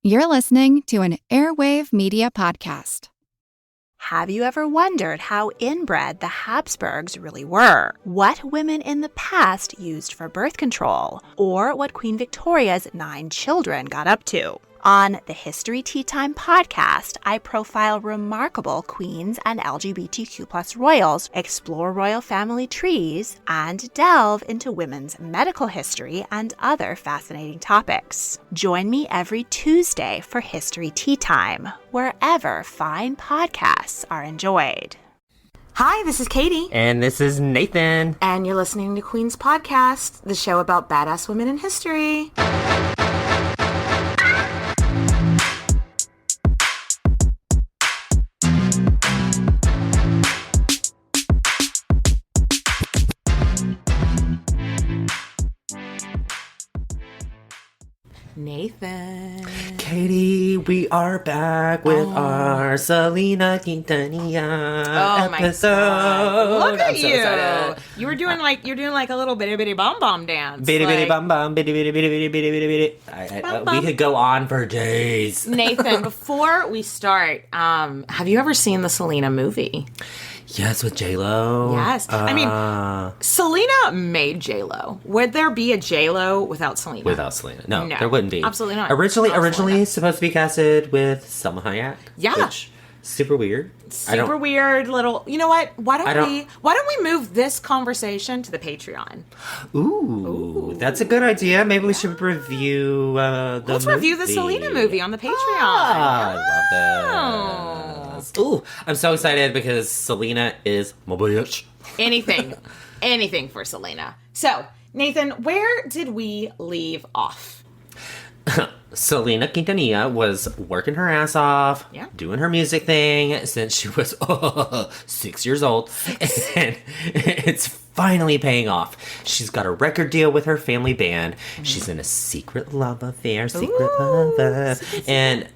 You're listening to an Airwave Media Podcast. Have you ever wondered how inbred the Habsburgs really were? What women in the past used for birth control? Or what Queen Victoria's 9 children got up to? On the History Tea Time podcast, I profile remarkable queens and LGBTQ+ royals, explore royal family trees, and delve into women's medical history and other fascinating topics. Join me every Tuesday for History Tea Time, wherever fine podcasts are enjoyed. Hi, this is Katie. And this is Nathan. And you're listening to Queen's Podcast, the show about badass women in history. Nathan. Katie, we are back with our Selena Quintanilla episode. Look at I'm so you. excited. You're doing like a little bitty bitty bum bum dance. Bitty bitty like... bum bum, bitty bitty bitty bitty bitty bitty bitty. We could go on for days. Nathan, before we start, have you ever seen the Selena movie? Yes, with J-Lo. Yes. I mean, Selena made J-Lo. Would there be a J-Lo without Selena? Without Selena. No, there wouldn't be. Absolutely not. Originally supposed to be casted with Salma Hayek. Yeah. Which, super weird. Super weird little... You know what? Why don't we move this conversation to the Patreon? Ooh, that's a good idea. Maybe we should review Let's review the Selena movie on the Patreon. I love this. Ooh, I'm so excited because Selena is my bitch. Anything for Selena. So, Nathan, where did we leave off? Selena Quintanilla was working her ass off, doing her music thing since she was 6 years old. And it's finally paying off. She's got a record deal with her family band. She's in a secret love affair, and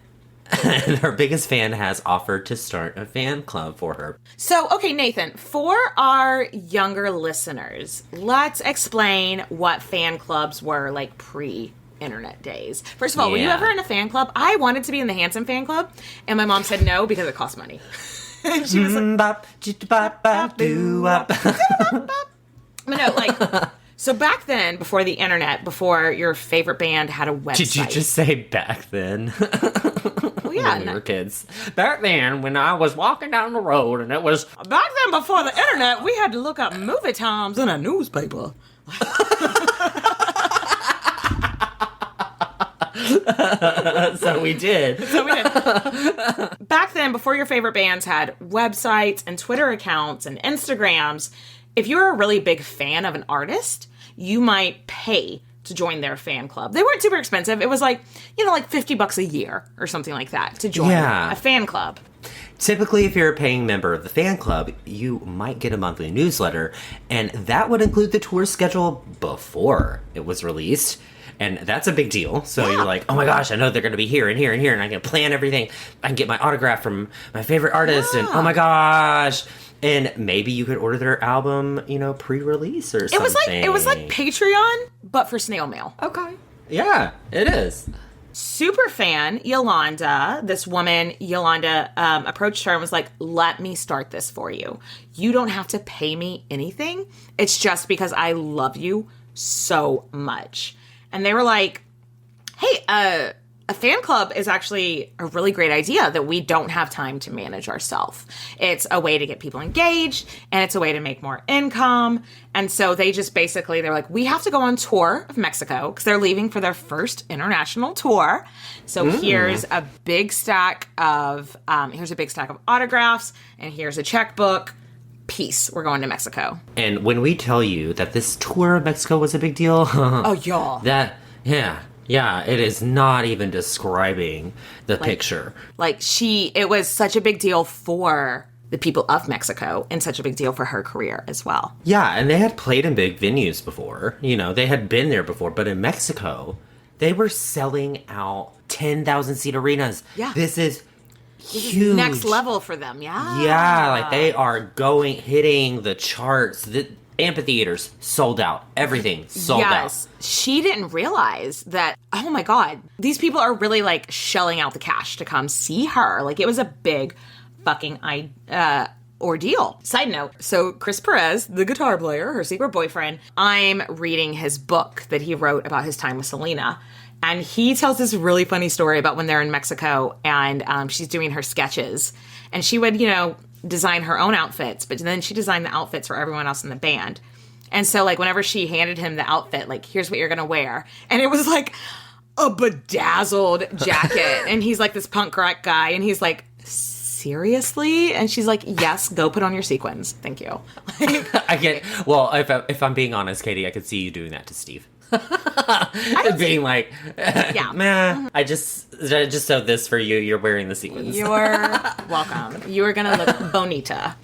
her biggest fan has offered to start a fan club for her. So, okay, Nathan, for our younger listeners, let's explain what fan clubs were like pre-internet days. First of all, were you ever in a fan club? I wanted to be in the Hanson fan club, and my mom said no because it cost money. And she was like... But no, like... So back then, before the internet, before your favorite band had a website... Did you just say back then? Well, yeah. When we were kids. Back then, when I was walking down the road and it was... Back then, before the internet, we had to look up movie times in a newspaper. So we did. Back then, before your favorite bands had websites and Twitter accounts and Instagrams, if you were a really big fan of an artist, you might pay to join their fan club. They weren't super expensive. It was like, like $50 a year or something like that to join a fan club. Typically, if you're a paying member of the fan club, you might get a monthly newsletter, and that would include the tour schedule before it was released. And that's a big deal. So you're like, oh my gosh, I know they're going to be here and here and here, and I can plan everything. I can get my autograph from my favorite artist, and oh my gosh. And maybe you could order their album, pre-release or something. It was like Patreon, but for snail mail. Okay. Yeah, it is. Super fan Yolanda, this woman, Yolanda, approached her and was like, let me start this for you. You don't have to pay me anything. It's just because I love you so much. And they were like, hey, a fan club is actually a really great idea that we don't have time to manage ourselves. It's a way to get people engaged, and it's a way to make more income. And so they just basically, they're like, we have to go on tour of Mexico because they're leaving for their first international tour. So here's a big stack of autographs, and here's a checkbook. Peace. We're going to Mexico. And when we tell you that this tour of Mexico was a big deal, Yeah, it is not even describing the picture. It was such a big deal for the people of Mexico and such a big deal for her career as well. Yeah, and they had played in big venues before. They had been there before. But in Mexico, they were selling out 10,000-seat arenas. Yeah. This is huge. Next level for them, yeah. Yeah, they are hitting the charts. Amphitheaters sold out. Everything sold out. Yes. She didn't realize that, oh my God, these people are really like shelling out the cash to come see her. Like it was a big fucking ordeal. Side note, so Chris Perez, the guitar player, her secret boyfriend, I'm reading his book that he wrote about his time with Selena. And he tells this really funny story about when they're in Mexico and she's doing her sketches. And she would, design her own outfits, but then she designed the outfits for everyone else in the band. And so, like, whenever she handed him the outfit, like, here's what you're going to wear. And it was, like, a bedazzled jacket. And he's, like, this punk rock guy. And he's like, seriously? And she's like, yes, go put on your sequins. Thank you. I get, well, if I'm being honest, Katie, I could see you doing that to Steve. Being like, yeah, man, I just sewed this for you. You're wearing the sequins. You're welcome. You are gonna look bonita.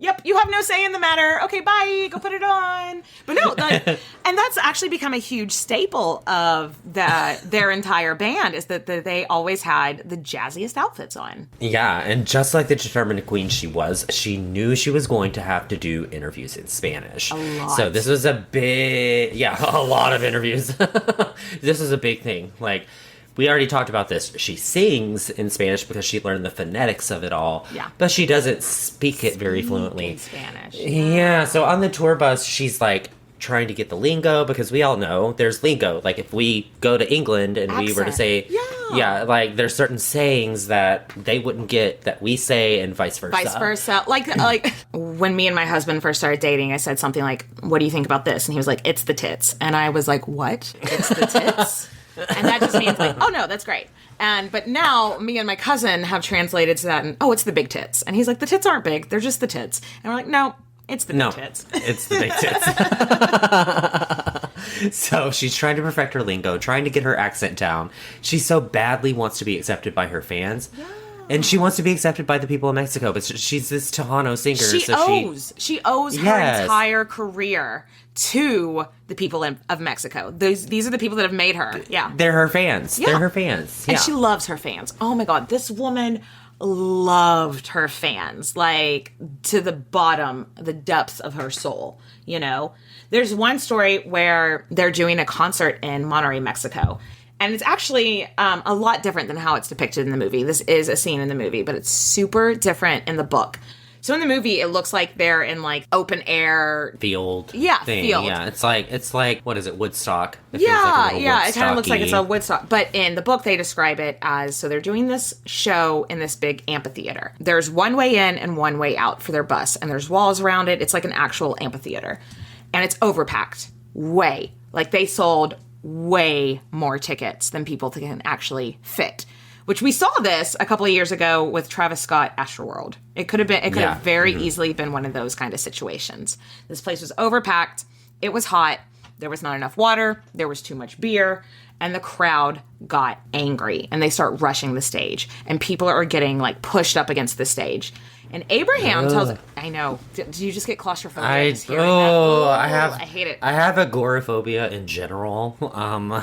Yep, you have no say in the matter. Okay, bye. Go put it on. But no, and that's actually become a huge staple of their entire band is that they always had the jazziest outfits on. Yeah, and just like the determined queen she was, she knew she was going to have to do interviews in Spanish. A lot. So this was a lot of interviews. This was a big thing. Like, we already talked about this. She sings in Spanish because she learned the phonetics of it all. Yeah. But she doesn't speak it very fluently. In Spanish. Yeah, so on the tour bus, she's like trying to get the lingo because we all know there's lingo. Like if we go to England and we were to say, like there's certain sayings that they wouldn't get that we say and vice versa. Vice versa. Like when me and my husband first started dating, I said something like, what do you think about this? And he was like, it's the tits. And I was like, what? It's the tits? And that just means like, oh no, that's great. But now me and my cousin have translated to that and, oh, it's the big tits. And he's like, the tits aren't big, they're just the tits. And we're like, no, it's the big tits. It's the big tits. So she's trying to perfect her lingo, trying to get her accent down. She so badly wants to be accepted by her fans. Yeah. And she wants to be accepted by the people of Mexico, but she's this Tejano singer. She owes her entire career to the people of Mexico. These are the people that have made her. Yeah. They're her fans. Yeah. They're her fans. Yeah. And she loves her fans. Oh my God. This woman loved her fans, like to the bottom, the depths of her soul, There's one story where they're doing a concert in Monterrey, Mexico. And it's actually a lot different than how it's depicted in the movie. This is a scene in the movie, but it's super different in the book. So in the movie, it looks like they're in like open air field. Yeah, thing. field. Yeah, it's like what is it, Woodstock? It It kind of looks like it's a Woodstock. But in the book, they describe it as, so they're doing this show in this big amphitheater. There's one way in and one way out for their bus, and there's walls around it. It's like an actual amphitheater. And it's overpacked. Way. Like they sold way more tickets than people can actually fit. Which we saw this a couple of years ago with Travis Scott Astroworld. It could have very easily been one of those kind of situations. This place was overpacked. It was hot. There was not enough water. There was too much beer. And the crowd got angry. And they start rushing the stage. And people are getting like pushed up against the stage. And Abraham tells... I know. Did you just get claustrophobic? I hate it. I have agoraphobia in general.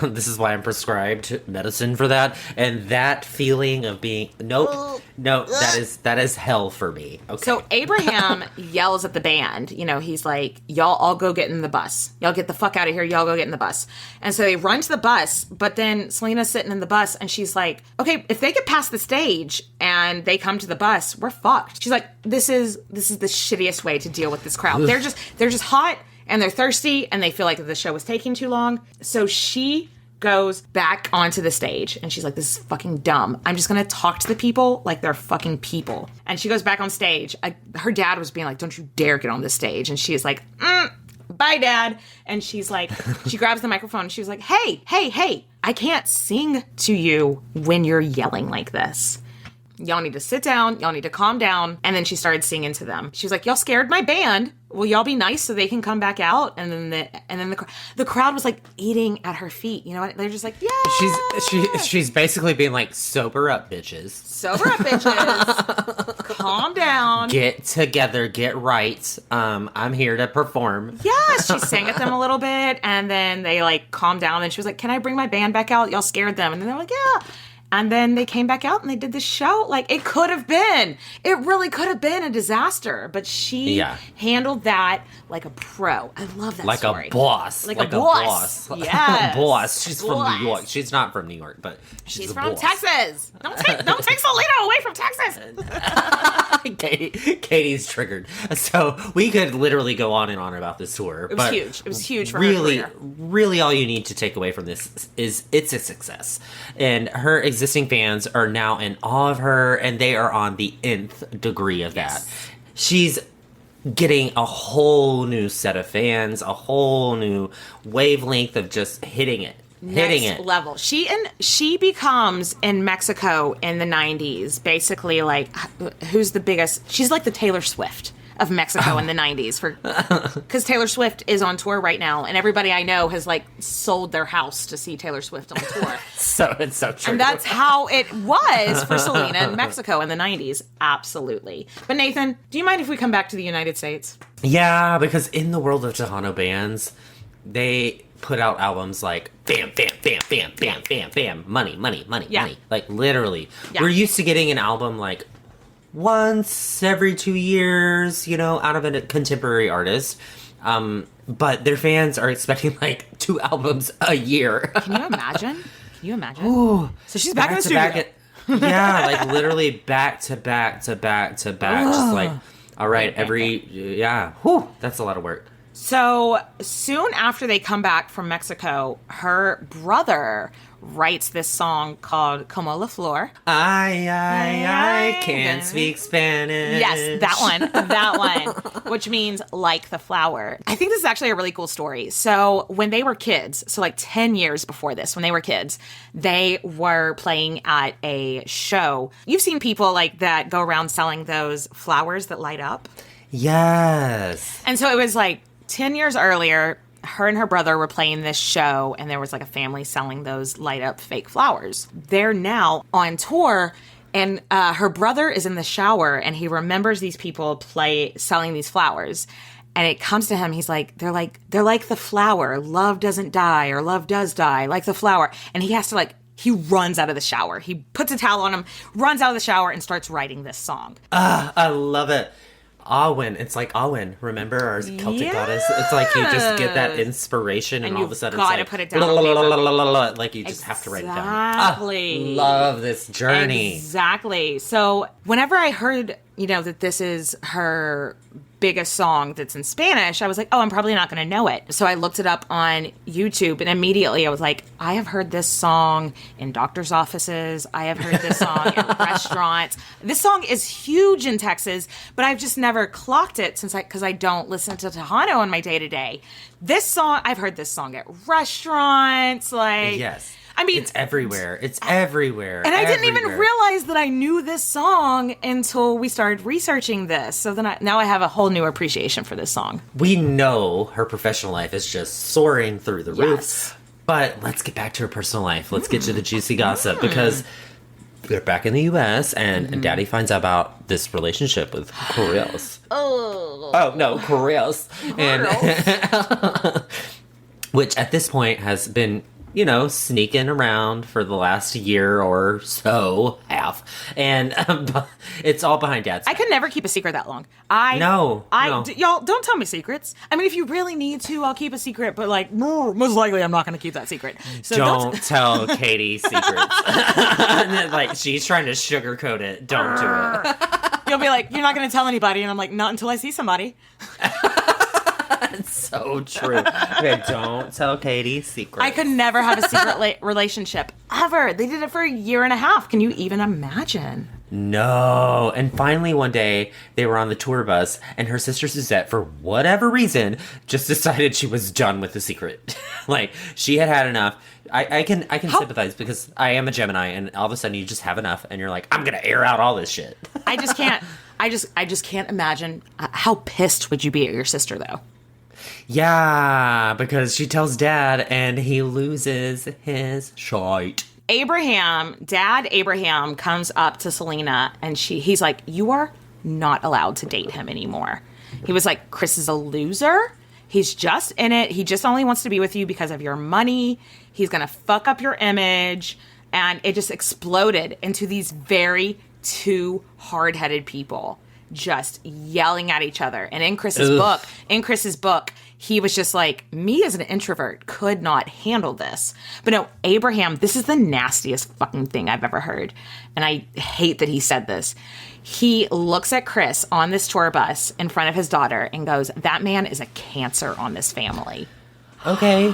This is why I'm prescribed medicine for that. And that feeling of being... that is hell for me. Okay. So Abraham yells at the band. He's like, y'all all go get in the bus. Y'all get the fuck out of here. Y'all go get in the bus. And so they run to the bus. But then Selena's sitting in the bus and she's like, okay, if they get past the stage and they come to the bus, we're fucked. She's like, this is the shittiest way to deal with this crowd. They're just hot and they're thirsty and they feel like the show was taking too long. So she goes back onto the stage and she's like, this is fucking dumb. I'm just gonna talk to the people like they're fucking people. And she goes back on stage. Her dad was being like, don't you dare get on this stage. And she is like, bye, Dad. And she's like, she grabs the microphone and she was like, hey, I can't sing to you when you're yelling like this. Y'all need to sit down. Y'all need to calm down. And then she started singing to them. She was like, y'all scared my band. Will y'all be nice so they can come back out? And then the crowd was like eating at her feet. You know what? They're just like, yeah. She's basically being like, sober up, bitches. Sober up, bitches. Calm down. Get together. Get right. I'm here to perform. Yeah, she sang at them a little bit. And then they like calmed down. And she was like, can I bring my band back out? Y'all scared them. And then they're like, yeah. And then they came back out and they did the show. Like, it really could have been a disaster. But she handled that like a pro. I love that story. Like a boss. Like a boss. Yes. Boss. She's from New York. She's not from New York, but she's from boss. Texas. Don't take Selena away from Texas. Katie's triggered. So we could literally go on and on about this tour. It was huge. It was huge for her career. Really all you need to take away from this is it's a success. And her existing fans are now in awe of her, and they are on the nth degree of that. She's getting a whole new set of fans, a whole new wavelength of just hitting it. Next level. She becomes in Mexico in the 90s, basically like, who's the biggest? She's like the Taylor Swift of Mexico in the 90s, because Taylor Swift is on tour right now, and everybody I know has like sold their house to see Taylor Swift on tour. So it's so true. And that's how it was for Selena in Mexico in the 90s. Absolutely. But Nathan, do you mind if we come back to the United States? Yeah, because in the world of Tejano bands, they put out albums like bam, bam, bam, bam, bam, bam, bam, money, money, money, money. Like literally. Yeah. We're used to getting an album like once every 2 years, out of a contemporary artist. But their fans are expecting like 2 albums a year. Can you imagine? Ooh, so she's back in the studio. Yeah, like literally back to back to back to back. Just like, all right, that's a lot of work. So soon after they come back from Mexico, her brother writes this song called Como la Flor. I can't speak Spanish. Yes, that one, which means like the flower. I think this is actually a really cool story. So when they were kids, so like 10 years before this, when they were kids, they were playing at a show. You've seen people like that go around selling those flowers that light up? Yes. And so it was like 10 years earlier, her and her brother were playing this show, and there was like a family selling those light up fake flowers. They're now on tour, and her brother is in the shower, and he remembers these people selling these flowers. And it comes to him, he's like, they're like the flower. Love doesn't die, or love does die, like the flower. And he has to he runs out of the shower. He puts a towel on him, runs out of the shower, and starts writing this song. I love it. Awen, it's like Awen, remember our Celtic goddess? It's like you just get that inspiration and all of a sudden it's like, put it down on paper. Like you just have to write it down. Exactly. Love this journey. Exactly. So whenever I heard, that this is her biggest song that's in Spanish, I was like, oh, I'm probably not going to know it. So I looked it up on YouTube, and immediately I was like, I have heard this song in doctor's offices. I have heard this song at restaurants. This song is huge in Texas, but I've just never clocked it because I don't listen to Tejano in my day-to-day. This song, I've heard this song at restaurants. Yes. I mean, it's everywhere. It's everywhere. And I didn't even realize that I knew this song until we started researching this. So then now I have a whole new appreciation for this song. We know her professional life is just soaring through the roof. But let's get back to her personal life. Let's get to the juicy gossip because they're back in the U.S. and Daddy finds out about this relationship with Correos. Correos. And which at this point has been sneaking around for the last year or so, half. And it's all behind Dad's back. I could never keep a secret that long. No. Y'all, don't tell me secrets. I mean, if you really need to, I'll keep a secret, but most likely I'm not going to keep that secret. So don't tell Katie secrets. She's trying to sugarcoat it. Don't do it. You'll be like, you're not going to tell anybody. And I'm like, not until I see somebody. It's so true. Okay, don't tell Katie secrets. I could never have a secret relationship ever. They did it for a year and a half. Can you even imagine? No. And finally one day they were on the tour bus and her sister Suzette, for whatever reason, just decided she was done with the secret. She had enough. I can sympathize because I am a Gemini and all of a sudden you just have enough and you're like, I'm going to air out all this shit. I just can't. I just can't imagine. How pissed would you be at your sister though? Yeah, because she tells Dad and he loses his shite. Dad Abraham comes up to Selena and he's like, you are not allowed to date him anymore. He was like, Chris is a loser. He's just in it. He just only wants to be with you because of your money. He's going to fuck up your image. And it just exploded into these very two hard-headed people just yelling at each other. And in Chris's book, he was just like, me as an introvert could not handle this. But no, Abraham, this is the nastiest fucking thing I've ever heard. And I hate that he said this. He looks at Chris on this tour bus in front of his daughter and goes, that man is a cancer on this family. Okay.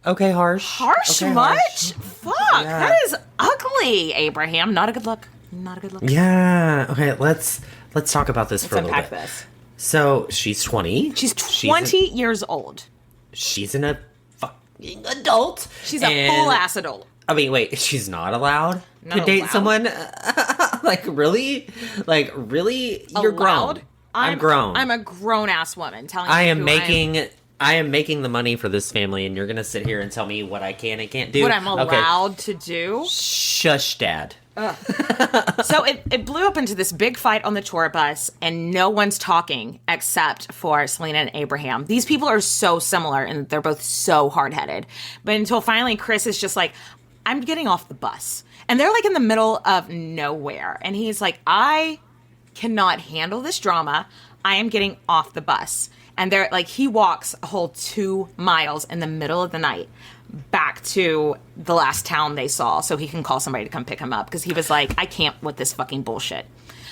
Okay, harsh. Harsh okay, much? harsh. Fuck, Yeah. that is ugly, Abraham. Not a good look. Not a good look. Yeah. Okay, let's talk about this for a little bit. Unpack this. So, she's 20. She's 20 years old. She's an fucking adult. She's a full-ass adult. I mean, wait, she's not allowed to date someone? Really? Like, really? You're grown. I'm grown. I'm a grown-ass woman telling you I am making the money for this family, and you're going to sit here and tell me what I can and can't do? What I'm allowed to do? Shush, Dad. So it blew up into this big fight on the tour bus, and no one's talking except for Selena and Abraham. These people are so similar, and they're both so hard-headed. But until finally Chris is just like, I'm getting off the bus. And they're like in the middle of nowhere. And he's like, I cannot handle this drama. I am getting off the bus. And they're like, he walks a whole 2 miles in the middle of the night back to the last town they saw so he can call somebody to come pick him up, because he was like, I can't with this fucking bullshit.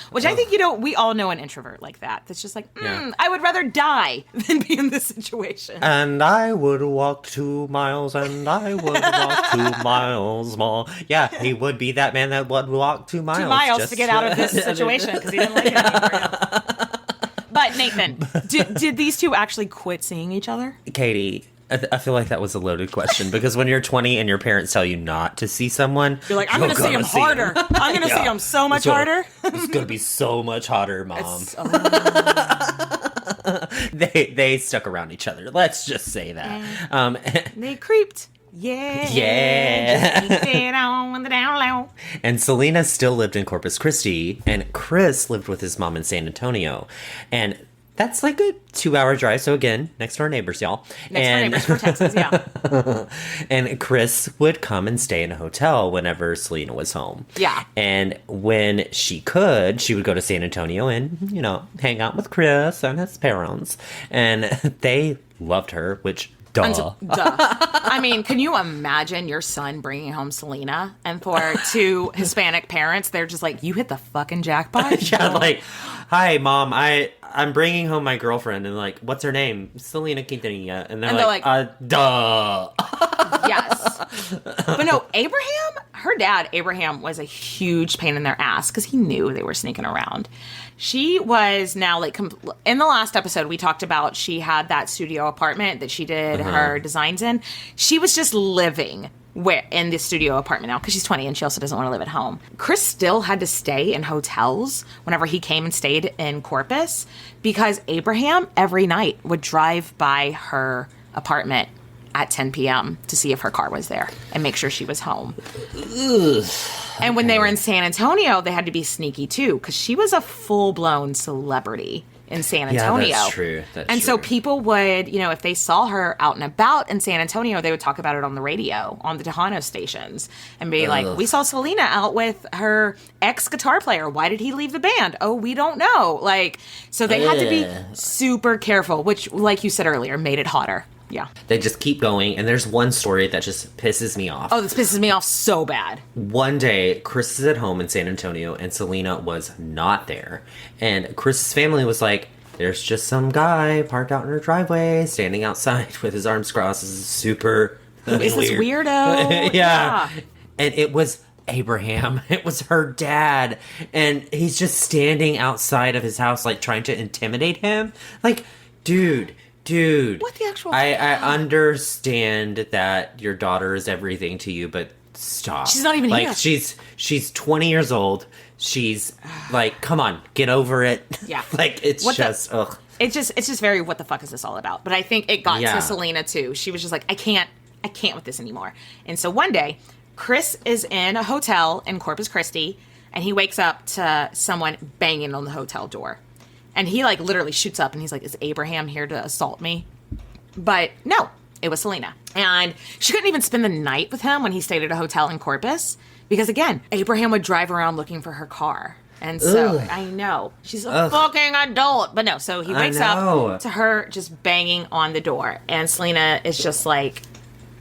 Which I think, we all know an introvert like that. That's just like, I would rather die than be in this situation. And I would walk 2 miles, and I would walk 2 miles more. Yeah, he would be that man that would walk 2 miles. 2 miles to get out of this situation because he didn't like it anymore. But Nathan, did these two actually quit seeing each other? Katie, I feel like that was a loaded question, because when you're 20 and your parents tell you not to see someone, you're like, I'm going to see him harder. I'm going to see him so much harder. It's going to be so much hotter, Mom. They stuck around each other. Let's just say that. They creeped. Yeah. Just keep it on the down low. And Selena still lived in Corpus Christi, and Chris lived with his mom in San Antonio. And that's like a 2-hour drive. So again, next door neighbors, y'all. Next door neighbors for Texas, yeah. And Chris would come and stay in a hotel whenever Selena was home. Yeah. And when she could, she would go to San Antonio and, hang out with Chris and his parents. And they loved her, which... Duh. I mean, can you imagine your son bringing home Selena, and for 2 Hispanic parents, they're just like, you hit the fucking jackpot? Yeah, like, hi, Mom, I'm bringing home my girlfriend, and like, what's her name? Selena Quintanilla. And they're like, duh. Yes. But no, her dad, Abraham, was a huge pain in their ass because he knew they were sneaking around. She was now like, in the last episode, we talked about she had that studio apartment that she did her designs in. She was just living in the studio apartment now because she's 20 and she also doesn't want to live at home. Chris still had to stay in hotels whenever he came and stayed in Corpus because Abraham every night would drive by her apartment at 10 p.m. to see if her car was there and make sure she was home. Ugh. And when they were in San Antonio, they had to be sneaky too, because she was a full-blown celebrity in San Antonio. Yeah, that's true. So people would, if they saw her out and about in San Antonio, they would talk about it on the radio, on the Tejano stations, and be like, we saw Selena out with her ex-guitar player. Why did he leave the band? Oh, we don't know. So they had to be super careful, which, like you said earlier, made it hotter. Yeah. They just keep going, and there's one story that just pisses me off. Oh, this pisses me off so bad. One day, Chris is at home in San Antonio, and Selena was not there. And Chris's family was like, there's just some guy parked out in her driveway, standing outside with his arms crossed. This is super weird. Is this weirdo? Yeah. And it was Abraham. It was her dad. And he's just standing outside of his house, trying to intimidate him. Dude, what the actual I understand that your daughter is everything to you, but stop. She's not even here. She's 20 years old. She's come on, get over it. Yeah. It's ugh. It's just very, what the fuck is this all about? But I think it got to Selena too. She was just like, I can't with this anymore. And so one day, Chris is in a hotel in Corpus Christi, and he wakes up to someone banging on the hotel door. And he literally shoots up and he's like, is Abraham here to assault me? But no, It was Selena. And she couldn't even spend the night with him when he stayed at a hotel in Corpus. Because again, Abraham would drive around looking for her car. And so, I know, she's a fucking adult. But no, so he wakes up to her just banging on the door. And Selena is just like,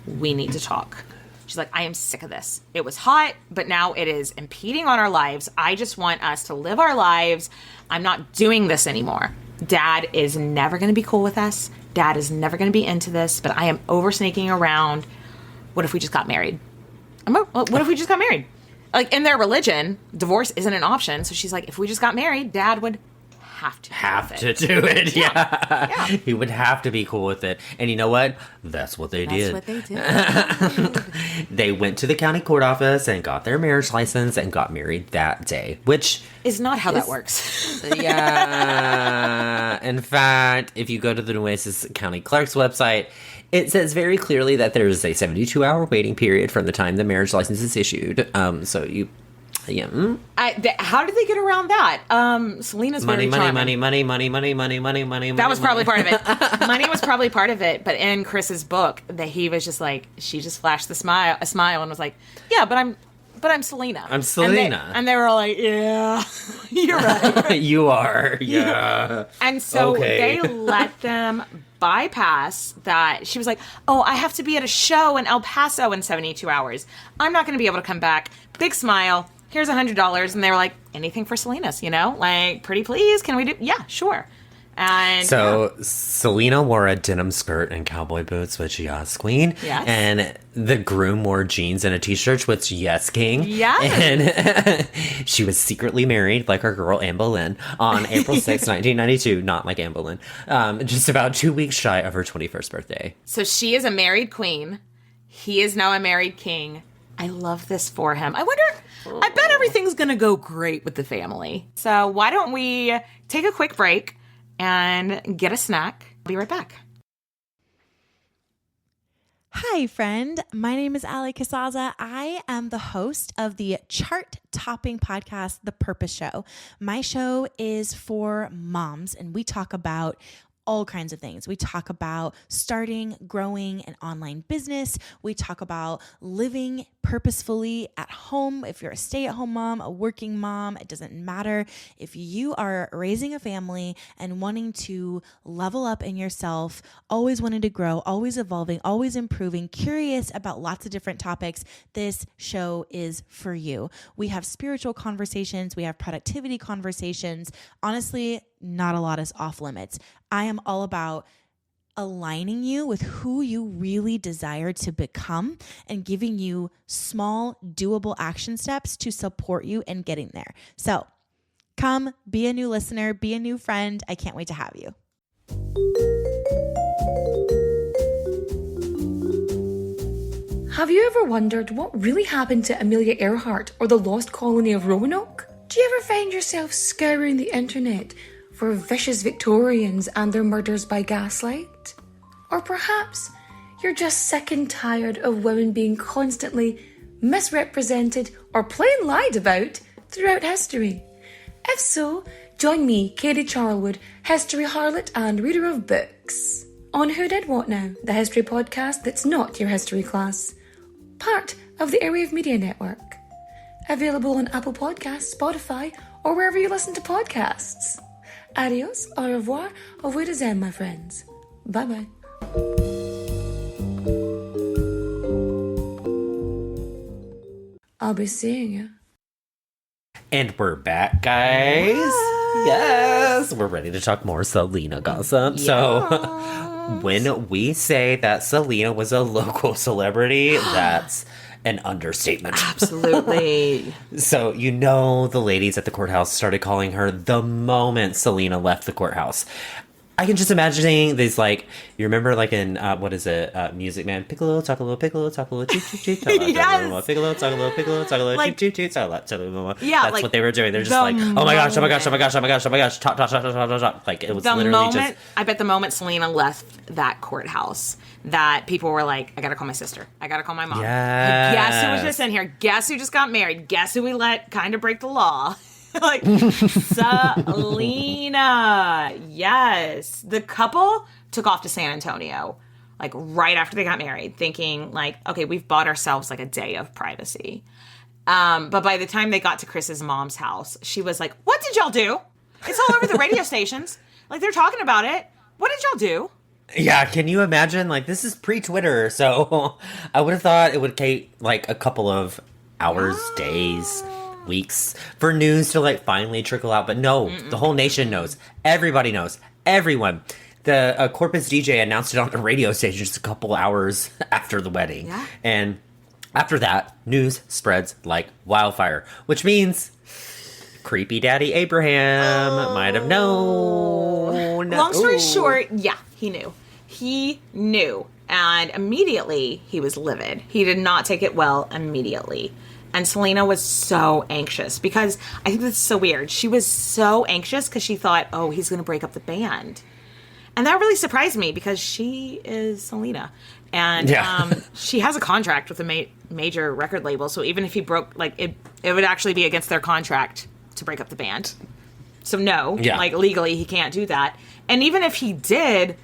we need to talk. She's like, I am sick of this. It was hot, but now it is impeding on our lives. I just want us to live our lives. I'm not doing this anymore. Dad is never going to be cool with us. Dad is never going to be into this, but I am over sneaking around. What if we just got married? What if we just got married? Like, in their religion, divorce isn't an option. So she's like, if we just got married, Dad would have to do it. Yeah. He would have to be cool with it. And you know what? That's what they did. They went to the county court office and got their marriage license and got married that day, which is not how that works. Yeah. In fact, if you go to the Nueces County Clerk's website, it says very clearly that there is a 72-hour waiting period from the time the marriage license is issued. Yeah. How did they get around that? Selena's very charming. Money. That was probably part of it. Money was probably part of it. But in Chris's book, that he was just like, she just flashed a smile and was like, yeah, but I'm Selena. I'm Selena. And they were all like, yeah, you're right. You are. Yeah. And so they let them bypass that. She was like, oh, I have to be at a show in El Paso in 72 hours. I'm not going to be able to come back. Big smile. Here's $100. And they were like, anything for Selena's, like, pretty please. Can we do? Yeah, sure. And so Selena wore a denim skirt and cowboy boots, which yes, queen. Yes. And the groom wore jeans and a t-shirt, which yes, king. Yes. And she was secretly married, like our girl Anne Boleyn, on April 6, 1992. Not like Anne Boleyn. Just about 2 weeks shy of her 21st birthday. So she is a married queen. He is now a married king. I love this for him. I bet everything's going to go great with the family. So why don't we take a quick break and get a snack. I'll be right back. Hi, friend. My name is Ali Casaza. I am the host of the chart-topping podcast, The Purpose Show. My show is for moms, and we talk about all kinds of things. We talk about starting, growing an online business. We talk about living purposefully at home. If you're a stay-at-home mom, a working mom, it doesn't matter. If you are raising a family and wanting to level up in yourself, always wanting to grow, always evolving, always improving, curious about lots of different topics, this show is for you. We have spiritual conversations. We have productivity conversations. Honestly, not a lot is off limits. I am all about aligning you with who you really desire to become and giving you small, doable action steps to support you in getting there. So come be a new listener, be a new friend. I can't wait to have you. Have you ever wondered what really happened to Amelia Earhart or the lost colony of Roanoke? Do you ever find yourself scouring the internet for vicious Victorians and their murders by gaslight? Or perhaps you're just sick and tired of women being constantly misrepresented or plain lied about throughout history. If so, join me, Katie Charlwood, history harlot and reader of books, on Who Did What Now, the history podcast that's not your history class. Part of the Airwave Media Network. Available on Apple Podcasts, Spotify, or wherever you listen to podcasts. Adios, au revoir, au revoir, my friends. Bye-bye. I'll be seeing you. And we're back, guys. Yes. We're ready to talk more Selena gossip. Yes. So when we say that Selena was a local celebrity, that's an understatement. Absolutely. So, the ladies at the courthouse started calling her the moment Selena left the courthouse. I can just imagining these, like, you remember, like, in, Music Man? Piccolo, talk a little, piccolo, talk a little, toot, toot, toot, yes! Piccolo, talk a little, piccolo, talk a little, like, toot, toot, toot, yeah, that's like, what they were doing. They're just like, oh my gosh, oh my gosh, oh my gosh, oh my gosh, oh my gosh, talk, talk, talk, talk, talk, talk. Like, it was literally just... I bet the moment Selena left that courthouse, that people were like, I gotta call my sister. I gotta call my mom. Yes. Guess who was just in here? Guess who just got married? Guess who we let kind of break the law? Like, Selena. Yes. The couple took off to San Antonio like right after they got married, thinking like, okay, we've bought ourselves like a day of privacy. But by the time they got to Chris's mom's house, she was like, what did y'all do? It's all over the radio stations. Like, they're talking about it. What did y'all do? Yeah, can you imagine? Like, this is pre-Twitter, so I would have thought it would take, like, a couple of hours, days, weeks for news to, like, finally trickle out. But no, the whole nation knows. Everybody knows. Everyone. The Corpus DJ announced it on the radio station just a couple hours after the wedding. Yeah. And after that, news spreads like wildfire, which means creepy daddy Abraham might have known. Long story short, yeah, he knew. He knew. And immediately he was livid. He did not take it well immediately. And Selena was so anxious because I think that's so weird. She was so anxious because she thought, oh, he's going to break up the band. And that really surprised me because she is Selena. And she has a contract with a major record label. So even if he broke, like, it would actually be against their contract to break up the band. So no, like, legally he can't do that. And even if he did,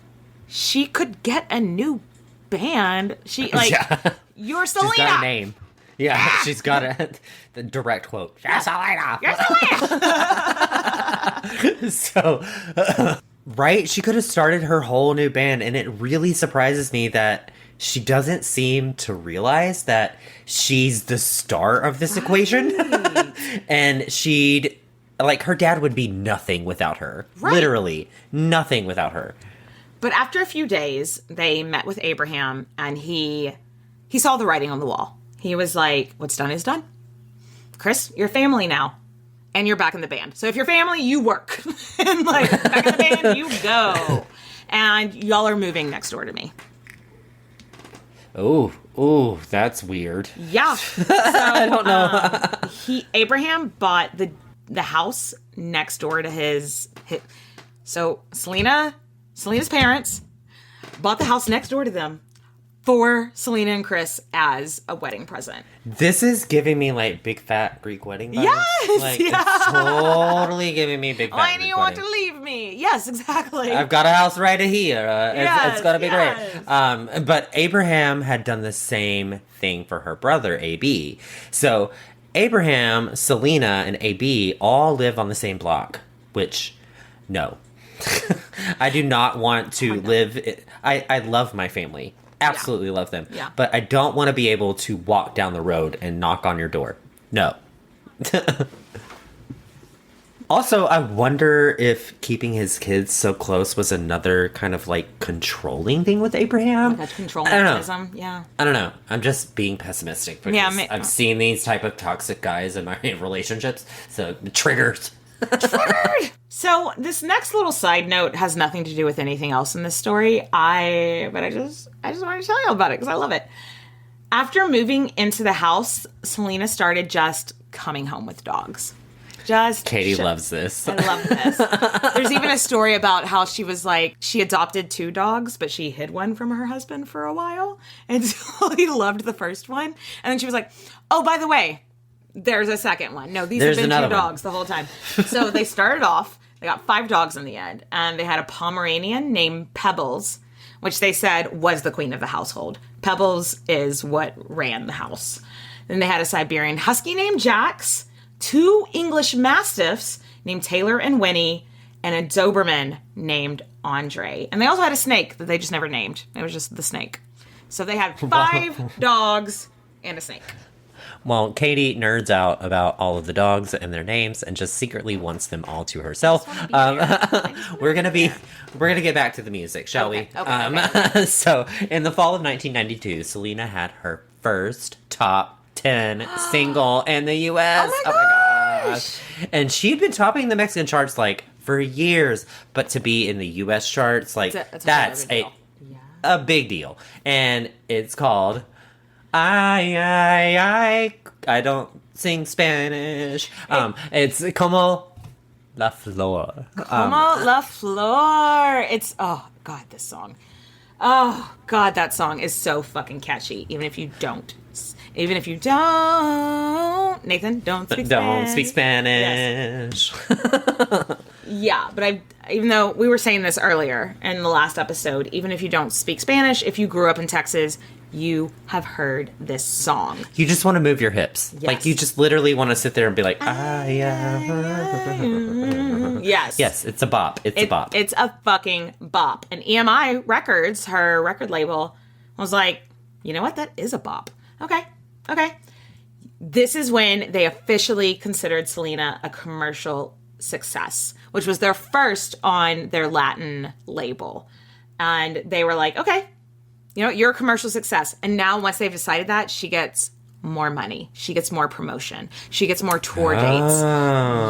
she could get a new band. She, like, you're Selena. She's got a name. Yeah, she's got the direct quote. You're Selena. You're Selena. So, right? She could have started her whole new band, and it really surprises me that she doesn't seem to realize that she's the star of this equation. And she'd, like, her dad would be nothing without her. Right. Literally, nothing without her. But after a few days, they met with Abraham, and he saw the writing on the wall. He was like, what's done is done. Chris, you're family now. And you're back in the band. So if you're family, you work. And, like, back in the band, you go. And y'all are moving next door to me. Oh, that's weird. Yeah. So, I don't know. Abraham bought the house next door to his. So Selena's parents bought the house next door to them for Selena and Chris as a wedding present. This is giving me, like, big fat Greek wedding vibes. Yes! Like, it's totally giving me big fat Why Greek do you wedding. want to leave me? Yes, exactly. I've got a house right here. It's going to be yes. great. But Abraham had done the same thing for her brother, AB. So Abraham, Selena, and AB all live on the same block, which, no. I do not want to live... I love my family. Absolutely love them. Yeah. But I don't want to be able to walk down the road and knock on your door. No. Also, I wonder if keeping his kids so close was another kind of, like, controlling thing with Abraham. Like a control mechanism, yeah. I don't know. I'm just being pessimistic because I've seen these type of toxic guys in my relationships. So, triggers. Triggered! So this next little side note has nothing to do with anything else in this story. But I just wanted to tell you about it because I love it. After moving into the house, Selena started just coming home with dogs. Katie loves this. I love this. There's even a story about how she was like, she adopted 2 dogs, but she hid one from her husband for a while until he loved the first one. And then she was like, oh, by the way, there's a second one. No, these have been 2 dogs the whole time. So they started off, they got 5 dogs in the end, and they had a Pomeranian named Pebbles, which they said was the queen of the household. Pebbles is what ran the house. Then they had a Siberian Husky named Jax, 2 English Mastiffs named Taylor and Winnie, and a Doberman named Andre. And they also had a snake that they just never named. It was just the snake. So they had 5 dogs and a snake. Well, Katie nerds out about all of the dogs and their names and just secretly wants them all to herself. We're gonna get back to the music, shall we? Okay. So, in the fall of 1992, Selena had her first top 10 single in the U.S. Oh my gosh! And she'd been topping the Mexican charts like for years, but to be in the U.S. charts, like that's a big deal. And it's called I don't sing Spanish. It's Como La Flor. Como La Flor. It's, oh, God, this song. Oh, God, that song is so fucking catchy, even if you don't. Nathan, don't speak Spanish. Don't speak Spanish. Yes. Yeah, but even though we were saying this earlier in the last episode, even if you don't speak Spanish, if you grew up in Texas, you have heard this song. You just want to move your hips. Yes. Like, you just literally want to sit there and be like, yeah. Yes. Yes, it's a bop. It's a bop. It's a fucking bop. And EMI Records, her record label, was like, you know what? That is a bop. Okay. This is when they officially considered Selena a commercial success, which was their first on their Latin label. And they were like, okay, you know, you're a commercial success. And now once they've decided that, she gets more money. She gets more promotion. She gets more tour dates.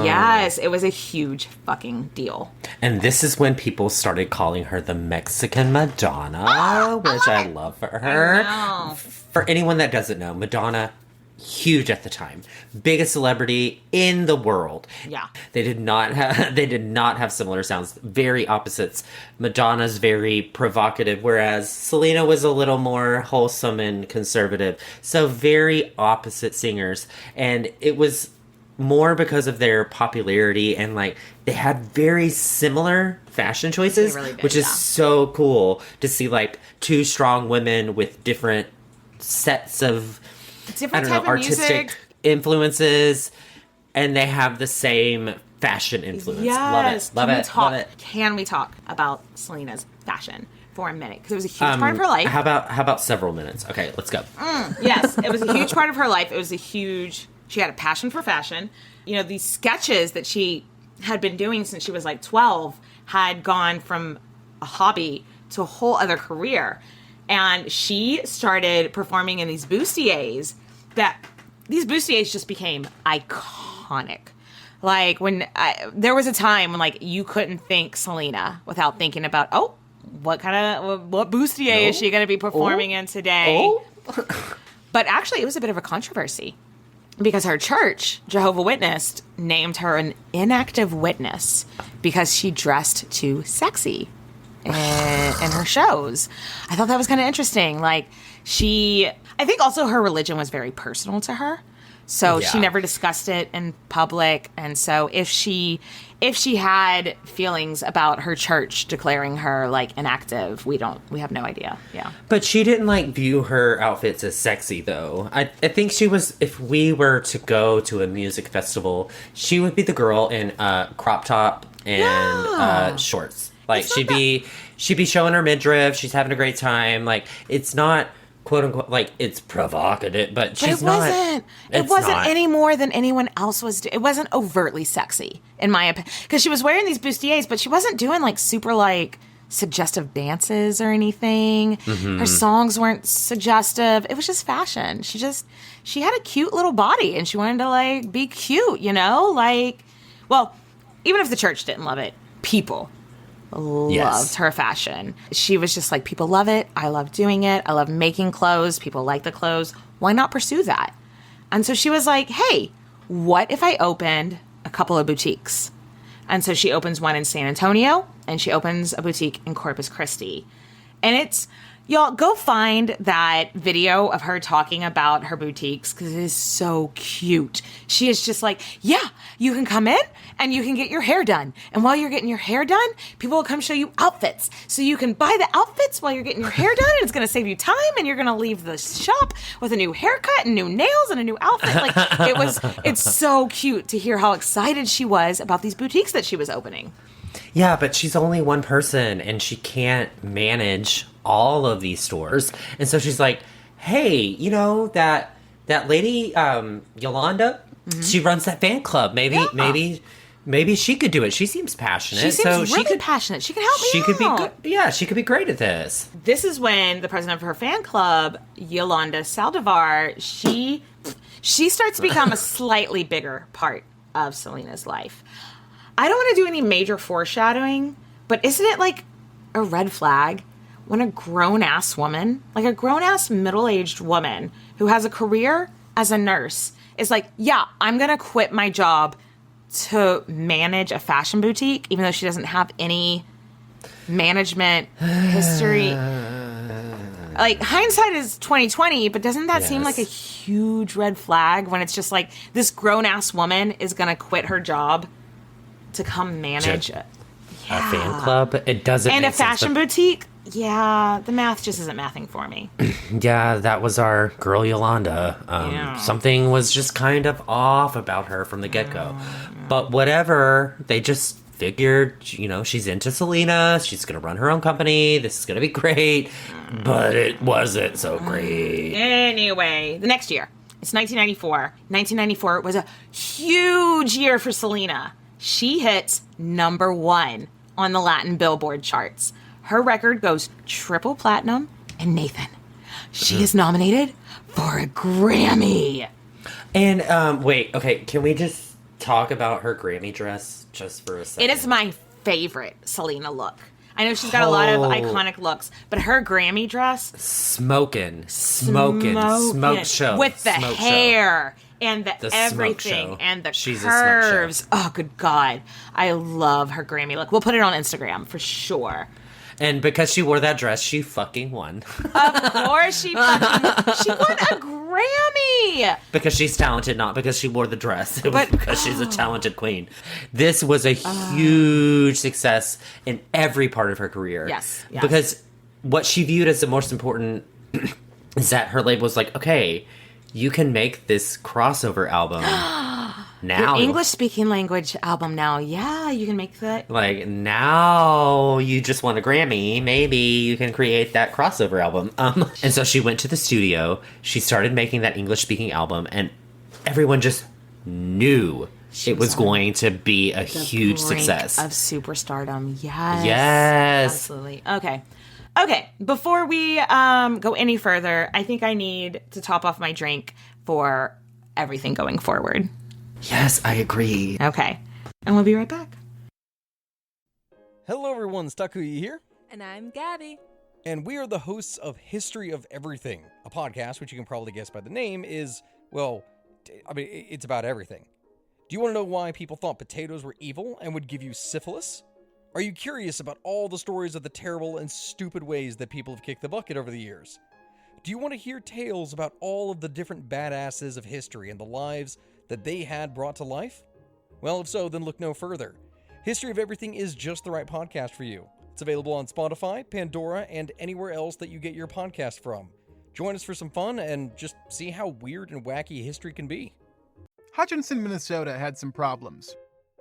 Yes, it was a huge fucking deal. And this is when people started calling her the Mexican Madonna, which I love for her. For anyone that doesn't know, Madonna, huge at the time, biggest celebrity in the world. Yeah, they did not have similar sounds. Very opposites. Madonna's very provocative, whereas Selena was a little more wholesome and conservative. So very opposite singers, and it was more because of their popularity, and like they had very similar fashion choices, really did, which is so cool to see, like two strong women with different sets of artistic influences, and they have the same fashion influence. Yes. Love it. Can we talk about Selena's fashion for a minute? Because it was a huge part of her life. How about several minutes? Okay, let's go. Yes, it was a huge part of her life. She had a passion for fashion. You know, these sketches that she had been doing since she was like 12 had gone from a hobby to a whole other career. And she started performing in these bustiers these bustiers just became iconic. Like there was a time when like you couldn't think Selena without thinking about, what bustier is she going to be performing in today? But actually it was a bit of a controversy because her church, Jehovah's Witness, named her an inactive witness because she dressed too sexy in her shows. I thought that was kind of interesting. Like I think also her religion was very personal to her. So she never discussed it in public. And so if she had feelings about her church declaring her like inactive, we have no idea. Yeah. But she didn't like view her outfits as sexy though. I think she was, if we were to go to a music festival, she would be the girl in crop top and shorts. Like she'd be showing her midriff. She's having a great time. Like it's not quote unquote like it's provocative, but she's not. It wasn't any more than anyone else was. It wasn't overtly sexy in my opinion because she was wearing these bustiers, but she wasn't doing like super like suggestive dances or anything. Mm-hmm. Her songs weren't suggestive. It was just fashion. She had a cute little body and she wanted to like be cute, you know? Like, well, even if the church didn't love it, people loved her fashion. She was just like, people love it. I love doing it. I love making clothes. People like the clothes. Why not pursue that? And so she was like, hey, what if I opened a couple of boutiques? And so she opens one in San Antonio and she opens a boutique in Corpus Christi. And it's, y'all, go find that video of her talking about her boutiques because it is so cute. She is just like, yeah, you can come in and you can get your hair done. And while you're getting your hair done, people will come show you outfits. So you can buy the outfits while you're getting your hair done and it's going to save you time and you're going to leave the shop with a new haircut and new nails and a new outfit. Like it's so cute to hear how excited she was about these boutiques that she was opening. Yeah, but she's only one person and she can't manage all of these stores. And so she's like, hey, you know, that lady, Yolanda, she runs that fan club. Maybe she could do it. She seems passionate. She seems really passionate. She can help me out. She could be good. Yeah, she could be great at this. This is when the president of her fan club, Yolanda Saldivar, she starts to become a slightly bigger part of Selena's life. I don't want to do any major foreshadowing, but isn't it like a red flag when a grown-ass woman, like a grown-ass middle-aged woman who has a career as a nurse is like, yeah, I'm going to quit my job to manage a fashion boutique, even though she doesn't have any management history. Like, hindsight is 20/20, but doesn't that seem like a huge red flag when it's just like this grown-ass woman is going to quit her job to come manage a fan club. It doesn't and make a fashion sense, boutique. Yeah, the math just isn't mathing for me. Yeah, that was our girl Yolanda. Something was just kind of off about her from the get-go. But whatever, they just figured, she's into Selena. She's going to run her own company. This is going to be great. But it wasn't so great. Anyway, the next year, it's 1994. 1994 was a huge year for Selena. She hits number 1 on the Latin Billboard charts. Her record goes triple platinum, and Nathan, she is nominated for a Grammy. And, wait, okay, can we just talk about her Grammy dress just for a second? It is my favorite Selena look. I know she's got a lot of iconic looks, but her Grammy dress... Smoke show. With the hair and the everything and the curves. Oh, good God. I love her Grammy look. We'll put it on Instagram for sure. And because she wore that dress, she fucking won. Of course she won a Grammy. Because she's talented, not because she wore the dress. It was because she's a talented queen. This was a huge success in every part of her career. Yes. Because what she viewed as the most important is that her label was like, okay, you can make this crossover album. Now, English-speaking language album now. Yeah, you can make that. Like, now you just won a Grammy. Maybe you can create that crossover album. And so she went to the studio. She started making that English-speaking album. And everyone just knew it was going to be a huge success. Of superstardom. Yes. Yes. Absolutely. Okay. Before we go any further, I think I need to top off my drink for everything going forward. Yes, I agree. Okay. And we'll be right back. Hello everyone, Stakuyi here. And I'm Gabby. And we are the hosts of History of Everything, a podcast which you can probably guess by the name is, well, it's about everything. Do you want to know why people thought potatoes were evil and would give you syphilis? Are you curious about all the stories of the terrible and stupid ways that people have kicked the bucket over the years? Do you want to hear tales about all of the different badasses of history and the lives that they had brought to life? Well, if so, then look no further. History of Everything is just the right podcast for you. It's available on Spotify, Pandora, and anywhere else that you get your podcast from. Join us for some fun and just see how weird and wacky history can be. Hutchinson, Minnesota had some problems.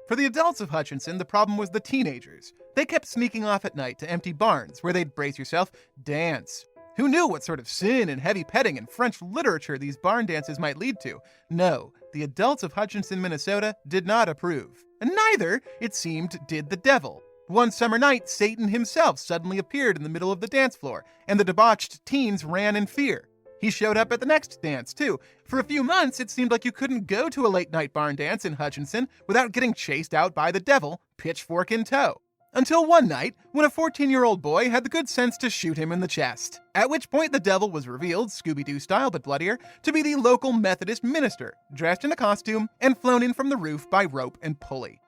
For the adults of Hutchinson, the problem was the teenagers. They kept sneaking off at night to empty barns where they'd, brace yourself, dance. Who knew what sort of sin and heavy petting and French literature these barn dances might lead to? No, the adults of Hutchinson, Minnesota did not approve. And neither, it seemed, did the devil. One summer night, Satan himself suddenly appeared in the middle of the dance floor, and the debauched teens ran in fear. He showed up at the next dance, too. For a few months, it seemed like you couldn't go to a late-night barn dance in Hutchinson without getting chased out by the devil, pitchfork in tow. Until one night, when a 14-year-old boy had the good sense to shoot him in the chest. At which point the devil was revealed, Scooby-Doo style but bloodier, to be the local Methodist minister, dressed in a costume and flown in from the roof by rope and pulley.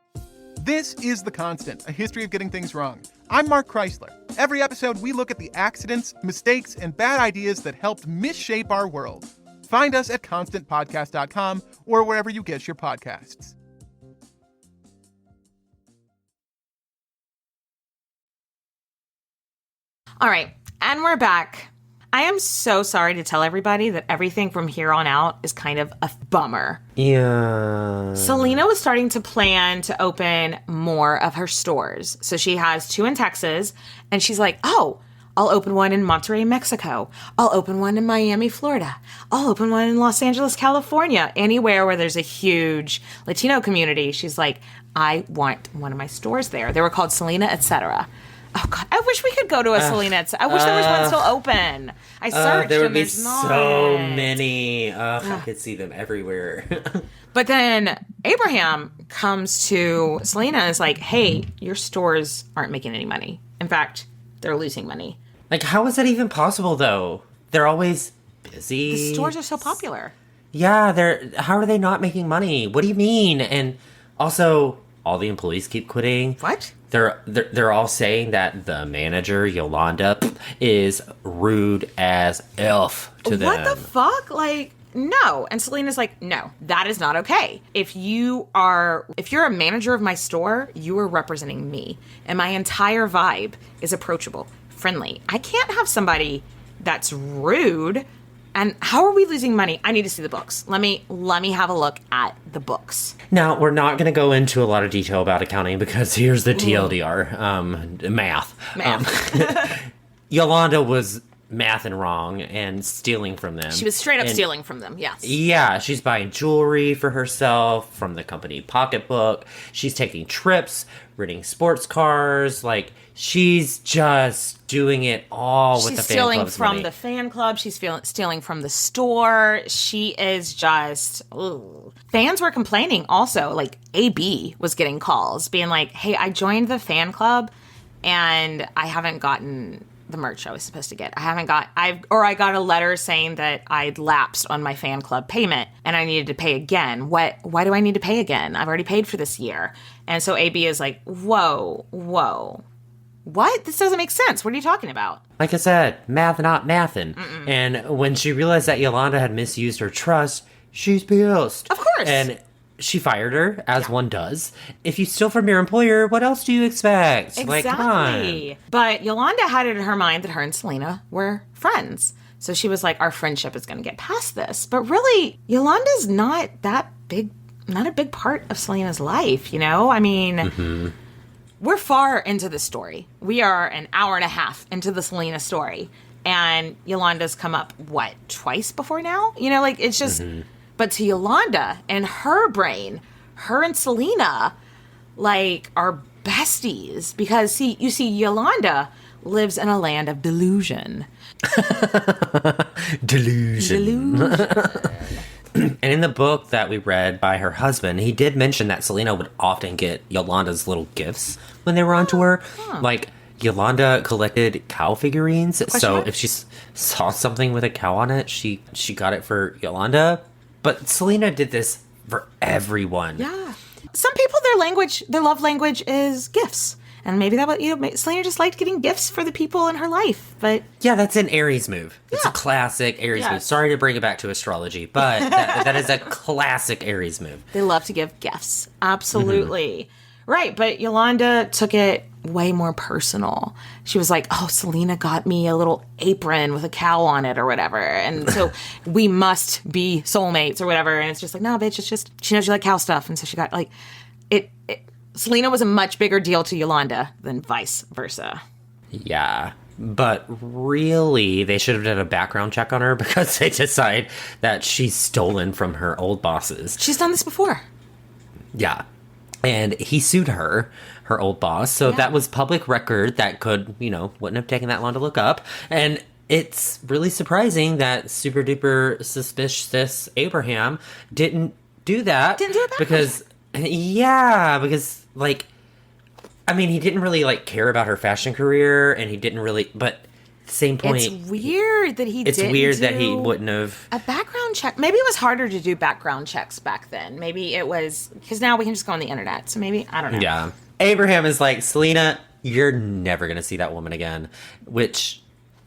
This is The Constant, a history of getting things wrong. I'm Mark Chrysler. Every episode, we look at the accidents, mistakes, and bad ideas that helped misshape our world. Find us at constantpodcast.com or wherever you get your podcasts. All right, and we're back. I am so sorry to tell everybody that everything from here on out is kind of a bummer. Yeah. Selena was starting to plan to open more of her stores. So she has 2 in Texas, and she's like, oh, I'll open one in Monterrey, Mexico. I'll open one in Miami, Florida. I'll open one in Los Angeles, California. Anywhere where there's a huge Latino community. She's like, I want one of my stores there. They were called Selena, etc. Oh, God. I wish we could go to a Selena. I wish there was one still open. I searched there would and be there's not. so many. I could see them everywhere. But then Abraham comes to Selena and is like, hey, your stores aren't making any money. In fact, they're losing money. Like, how is that even possible, though? They're always busy. The stores are so popular. Yeah, how are they not making money? What do you mean? And also, all the employees keep quitting. What? They're all saying that the manager, Yolanda, is rude as elf to them. What the fuck? Like, no. And Selena's like, no, that is not okay. If you're a manager of my store, you are representing me. And my entire vibe is approachable, friendly. I can't have somebody that's rude. And how are we losing money? I need to see the books. Let me have a look at the books. Now, we're not going to go into a lot of detail about accounting because here's the TLDR, math. Yolanda was mathing wrong and stealing from them. She was straight up stealing from them, yes. Yeah, she's buying jewelry for herself from the company pocketbook. She's taking trips, renting sports cars. Like, she's just doing it all with the fan club's money. She's stealing from the fan club. She's stealing from the store. She is just... Ugh. Fans were complaining also. Like, AB was getting calls being like, hey, I joined the fan club and I haven't gotten the merch I was supposed to get. I got a letter saying that I'd lapsed on my fan club payment and I needed to pay again. Why do I need to pay again? I've already paid for this year. And so AB is like, whoa. What? This doesn't make sense. What are you talking about? Like I said, math not mathin'. Mm-mm. And when she realized that Yolanda had misused her trust, she's pissed. Of course. And she fired her, as one does. If you steal from your employer, what else do you expect? Exactly. Like, come on. But Yolanda had it in her mind that her and Selena were friends. So she was like, our friendship is going to get past this. But really, Yolanda's not a big part of Selena's life, you know? I mean, we're far into the story. We are an hour and a half into the Selena story. And Yolanda's come up, twice before now? You know, like, it's just... But to Yolanda and her brain, her and Selena, like, are besties. Because, you see, Yolanda lives in a land of delusion. Delusion. And in the book that we read by her husband, he did mention that Selena would often get Yolanda's little gifts when they were on tour. Like, Yolanda collected cow figurines. So if she saw something with a cow on it, she got it for Yolanda. But Selena did this for everyone. Yeah. Some people, their love language is gifts. And maybe Selena just liked getting gifts for the people in her life. But yeah, that's an Aries move. It's a classic Aries move. Sorry to bring it back to astrology, but that is a classic Aries move. They love to give gifts. Absolutely. Right, but Yolanda took it way more personal. She was like, oh, Selena got me a little apron with a cow on it or whatever. And so we must be soulmates or whatever. And it's just like, no, bitch, it's just, she knows you like cow stuff. And so she got like, Selena was a much bigger deal to Yolanda than vice versa. Yeah. But really, they should have done a background check on her because they decide that she's stolen from her old bosses. She's done this before. Yeah. And he sued her old boss. So that was public record that wouldn't have taken that long to look up. And it's really surprising that super duper suspicious Abraham didn't do that. Didn't do it because he didn't really care about her fashion career, and he didn't really, but at the same point, it's weird that he wouldn't have a background check. Maybe it was harder to do background checks back then. Maybe it was because now we can just go on the internet. So maybe, I don't know. Yeah. Abraham is like, Selena, you're never going to see that woman again, which,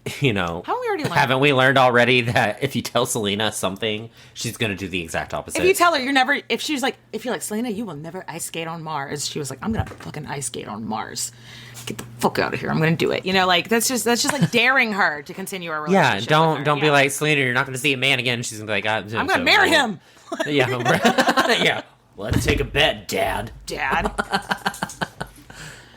haven't we learned already that if you tell Selena something, she's going to do the exact opposite? If you tell her if you're like, Selena, you will never ice skate on Mars. She was like, I'm going to fucking ice skate on Mars. Get the fuck out of here. I'm going to do it. That's just like daring her to continue a relationship. Yeah, don't be like, Selena, you're not going to see a man again. She's going to be like, I'm going to marry him. Yeah. Let's take a bet, Dad.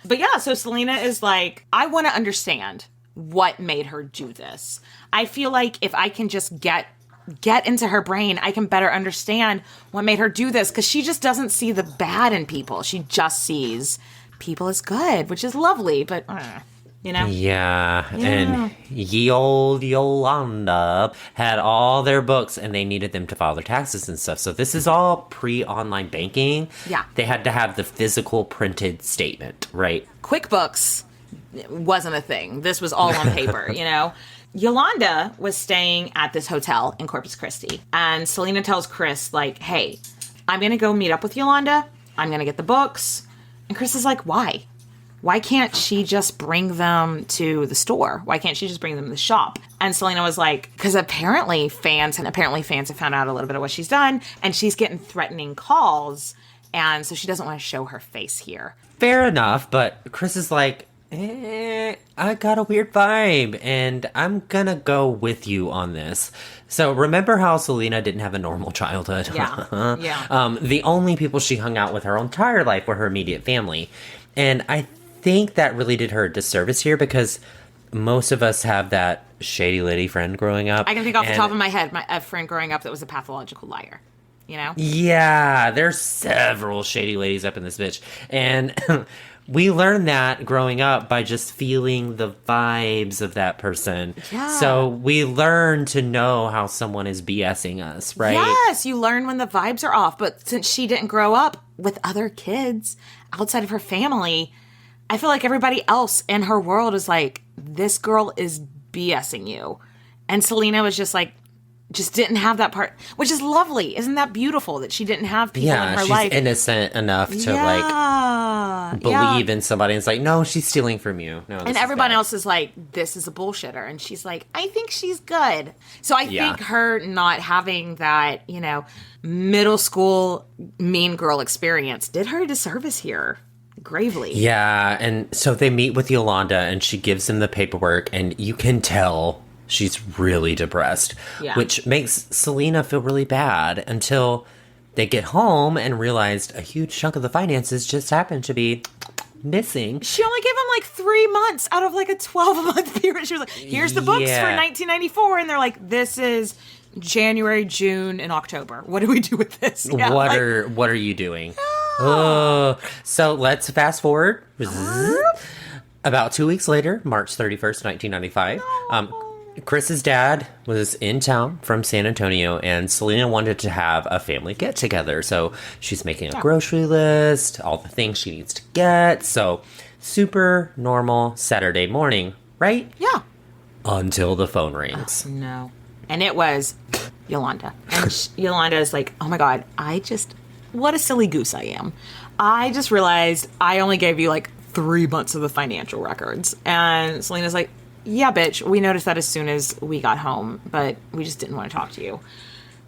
But yeah, so Selena is like, I want to understand what made her do this. I feel like if I can just get into her brain, I can better understand what made her do this, because she just doesn't see the bad in people. She just sees people as good, which is lovely, but Yeah, and ye old Yolanda had all their books, and they needed them to file their taxes and stuff. So this is all pre-online banking. Yeah. They had to have the physical printed statement, right? QuickBooks wasn't a thing. This was all on paper, Yolanda was staying at this hotel in Corpus Christi, and Selena tells Chris, like, hey, I'm going to go meet up with Yolanda. I'm going to get the books. And Chris is like, why? why can't she just bring them to the store? Why can't she just bring them to the shop? And Selena was like, because apparently fans have found out a little bit of what she's done, and she's getting threatening calls, and so she doesn't want to show her face here. Fair enough, but Chris is like, I got a weird vibe, and I'm gonna go with you on this. So remember how Selena didn't have a normal childhood? Yeah. Yeah. The only people she hung out with her entire life were her immediate family. And I think that really did her a disservice here, because most of us have that shady lady friend growing up. I can think off the top of my head, a friend growing up that was a pathological liar. You know? Yeah, there's several shady ladies up in this bitch. And we learned that growing up by just feeling the vibes of that person. Yeah. So we learn to know how someone is BSing us, right? Yes, you learn when the vibes are off. But since she didn't grow up with other kids outside of her family, I feel like everybody else in her world is like, this girl is BSing you. And Selena was just like, just didn't have that part, which is lovely. Isn't that beautiful that she didn't have people in her life? Yeah, she's innocent enough to believe in somebody. And it's like, no, she's stealing from you. No, and everyone else is like, this is a bullshitter. And she's like, I think she's good. So I think her not having that, middle school mean girl experience did her a disservice here. Gravely. Yeah, and so they meet with Yolanda, and she gives him the paperwork, and you can tell she's really depressed, which makes Selena feel really bad until they get home and realized a huge chunk of the finances just happened to be missing. She only gave him like 3 months out of like a 12-month period. She was like, here's the books for 1994. And they're like, this is January, June, and October. What do we do with this? Yeah, what are you doing? So let's fast forward. About 2 weeks later, March 31st, 1995. Chris's dad was in town from San Antonio, and Selena wanted to have a family get-together. So she's making a grocery list, all the things she needs to get. So super normal Saturday morning, right? Yeah. Until the phone rings. Oh, no. And it was Yolanda. And Yolanda is like, oh my God, what a silly goose I am. I just realized I only gave you like 3 months of the financial records. And Selena's like, yeah, bitch, we noticed that as soon as we got home, but we just didn't want to talk to you.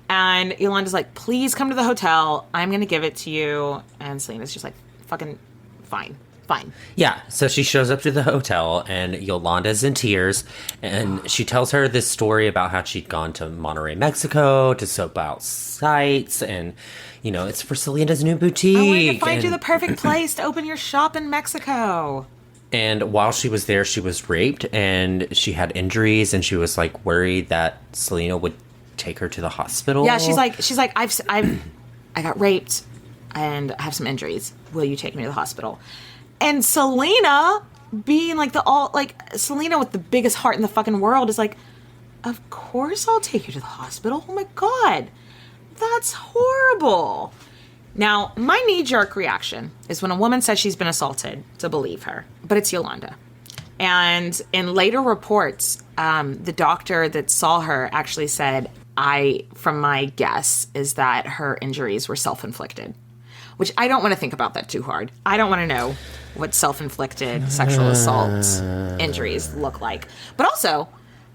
And Yolanda's like, please come to the hotel. I'm going to give it to you. And Selena's just like, fucking fine. Yeah, so she shows up to the hotel, and Yolanda's in tears, and she tells her this story about how she'd gone to Monterrey, Mexico to soap out sites, and, it's for Selena's new boutique. I wanted to find you the perfect place to open your shop in Mexico. And while she was there, she was raped, and she had injuries, and she was, like, worried that Selena would take her to the hospital. Yeah, she's like, I got raped, and I have some injuries. Will you take me to the hospital? And Selena, being like Selena with the biggest heart in the fucking world, is like, of course I'll take you to the hospital. Oh my God, that's horrible. Now, my knee-jerk reaction is when a woman says she's been assaulted to believe her, but it's Yolanda. And in later reports, the doctor that saw her actually said, from my guess, is that her injuries were self-inflicted. Which I don't want to think about that too hard. I don't want to know what self-inflicted sexual assault injuries look like. But also,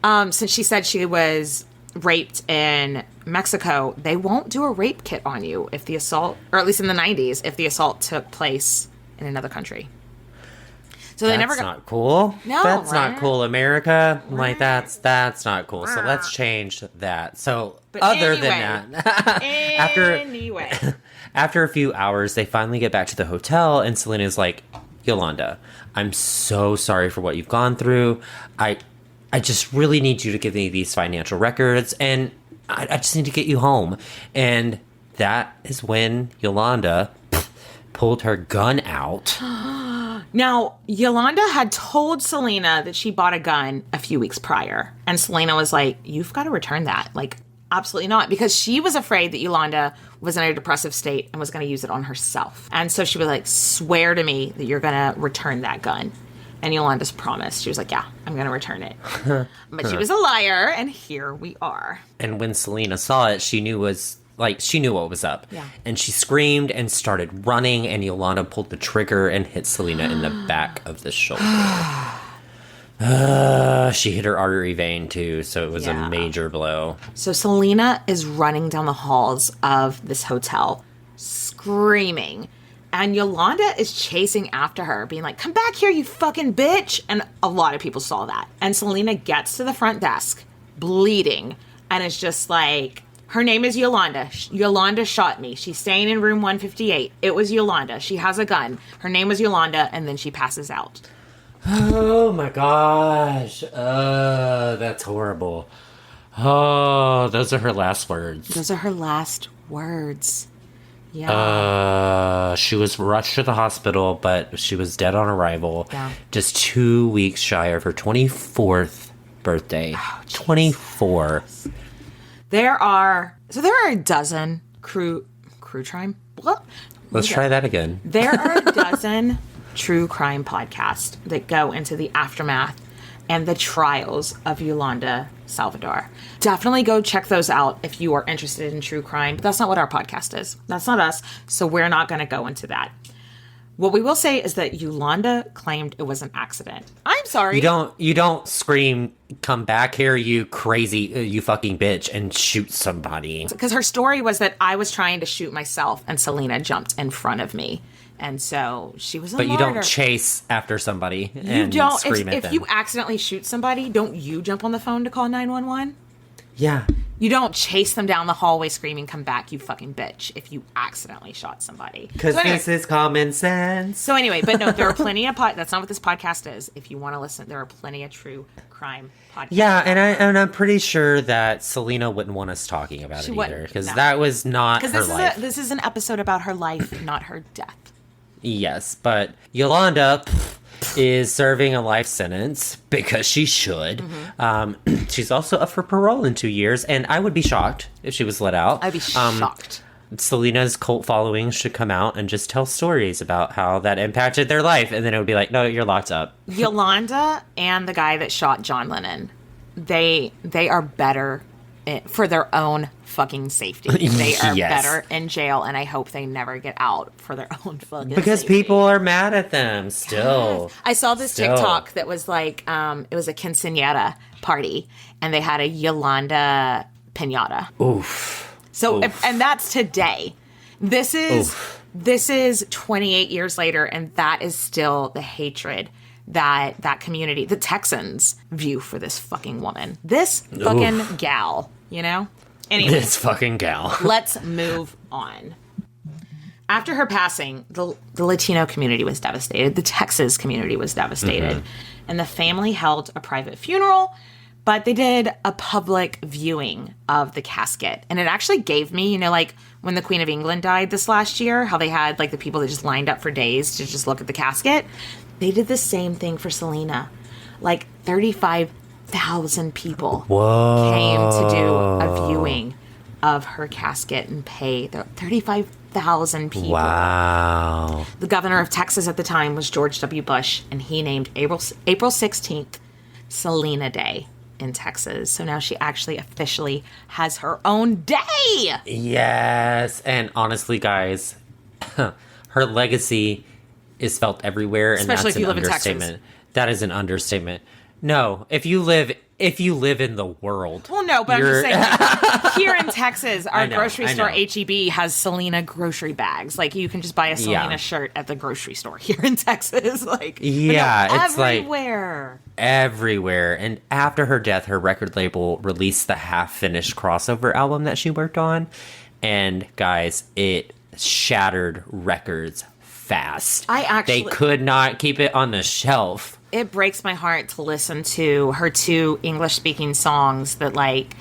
since she said she was raped in Mexico, they won't do a rape kit on you if the assault, or at least in the 90s, if the assault took place in another country. So they that's not cool. No, that's right? not cool, America. Right. Like that's not cool. So let's change that. So than that, after a few hours, they finally get back to the hotel, and Selena's like, Yolanda, I'm so sorry for what you've gone through. I just really need you to give me these financial records, and I just need to get you home. And that is when Yolanda pulled her gun out. Now, Yolanda had told Selena that she bought a gun a few weeks prior. And Selena was like, you've got to return that. Like, absolutely not. Because she was afraid that Yolanda was in a depressive state and was going to use it on herself. And so she was like, swear to me that you're going to return that gun. And Yolanda's promised. She was like, yeah, I'm going to return it. But she was a liar, and here we are. And when Selena saw it, she knew was like, she knew what was up. Yeah. And she screamed and started running, and Yolanda pulled the trigger and hit Selena in the back of the shoulder. She hit her artery vein, too, so it was a major blow. So Selena is running down the halls of this hotel, screaming. And Yolanda is chasing after her, being like, come back here, you fucking bitch. And a lot of people saw that. And Selena gets to the front desk, bleeding, and is just like, her name is Yolanda. Yolanda shot me. She's staying in room 158. It was Yolanda. She has a gun. Her name was Yolanda, and then she passes out. Oh my gosh. That's horrible. Oh, those are her last words. Those are her last words. Yeah. She was rushed to the hospital, but she was dead on arrival. Yeah. Just 2 weeks shy of her 24th birthday. Oh, 24. There are a dozen true crime. What? Let's try that again. There are a dozen true crime podcasts that go into the aftermath and the trials of Yolanda Salvador. Definitely go check those out if you are interested in true crime. But that's not what our podcast is. That's not us. So we're not going to go into that. What we will say is that Yolanda claimed it was an accident. I'm sorry. You don't scream, come back here, you crazy, you fucking bitch, and shoot somebody. Because her story was that I was trying to shoot myself and Selena jumped in front of me. And so she was a But martyr. you don't chase after somebody You and don't. scream at If them. you accidentally shoot somebody, don't you jump on the phone to call 911? Yeah. You don't chase them down the hallway screaming, come back, you fucking bitch, if you accidentally shot somebody. Because this is common sense. So anyway, but no, there are plenty of that's not what this podcast is. If you want to listen, there are plenty of true crime podcasts. Yeah, and I'm pretty sure that Selena wouldn't want us talking about She it wouldn't, either. Because no. that was not her life. This is an episode about her life, not her death. Yes, but Yolanda is serving a life sentence because she should. Mm-hmm. She's also up for parole in 2 years, and I would be shocked if she was let out. I'd be shocked. Selena's cult following should come out and just tell stories about how that impacted their life, and then it would be like, no, you're locked up. Yolanda and the guy that shot John Lennon, they are better for their own fucking safety. They are Yes. better in jail, and I hope they never get out for their own fucking Because safety. people are mad at them still. I saw this Still. TikTok that was like, it was a quinceañera party, and they had a Yolanda piñata. Oof. So, Oof. and that's today. This is 28 years later, and that is still the hatred that community, the Texans, view for this fucking woman. This fucking gal, you know? Anyway. This fucking gal. Let's move on. After her passing, the Latino community was devastated. The Texas community was devastated. And the family held a private funeral, but they did a public viewing of the casket. And it actually gave me, you know, like when the Queen of England died this last year, how they had like the people that just lined up for days to just look at the casket. They did the same thing for Selena. Like 35,000 people came to do a viewing of her casket and pay 35,000 people. Wow. The governor of Texas at the time was George W. Bush, and he named April 16th Selena Day in Texas. So now she actually officially has her own day. Yes. And honestly, guys, her legacy is felt everywhere, and Especially that's if you an live in Texas. understatement. That is an understatement. No, if you live in the world. Well, no, but I'm just saying, here in Texas, our I know, grocery I store, know. HEB, has Selena grocery bags. Like, you can just buy a Selena Yeah. shirt at the grocery store here in Texas. Like, Yeah, but no, it's like- everywhere. Everywhere. And after her death, her record label released the half-finished crossover album that she worked on. And guys, it shattered records fast. They could not keep it on the shelf. It breaks my heart to listen to her two English-speaking songs that, like,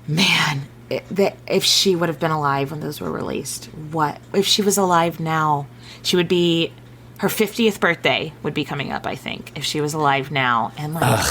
man, if she would have been alive when those were released, what? If she was alive now, she would be, her 50th birthday would be coming up, I think, if she was alive now. And, like,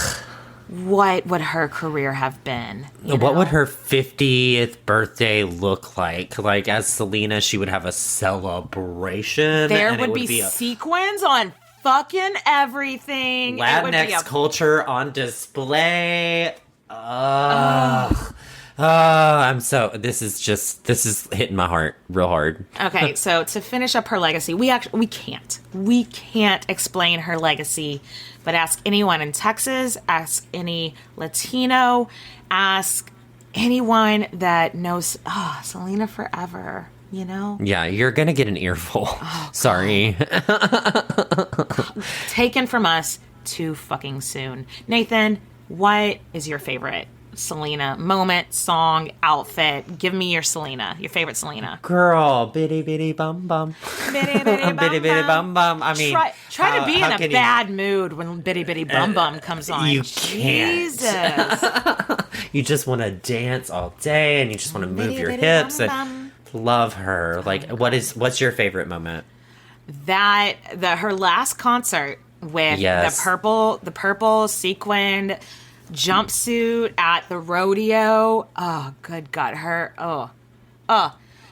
what would her career have been? What would her 50th birthday look like? Like, as Selena, she would have a celebration. There and it would be a sequins on fucking everything. It would be Latinx culture on display. Ugh. This is hitting my heart real hard. Okay, so to finish up her legacy, we can't explain her legacy, but ask anyone in Texas, ask any Latino, ask anyone that knows, Selena forever, you know? Yeah, you're gonna get an earful. Sorry. Taken from us too fucking soon. Nathan, what is your favorite Selena moment, song, outfit? Give me your favorite Selena. Girl, bitty bitty bum bum. Bitty bitty bum Bitty bitty bum bum. I mean, try to be in a bad mood when bitty bitty bum bum comes on. You can't. Jesus. You just want to dance all day, and you just want to move your hips and love her. Like, what's your favorite moment? Her last concert with the purple sequined jumpsuit at the rodeo. Oh, good God, her.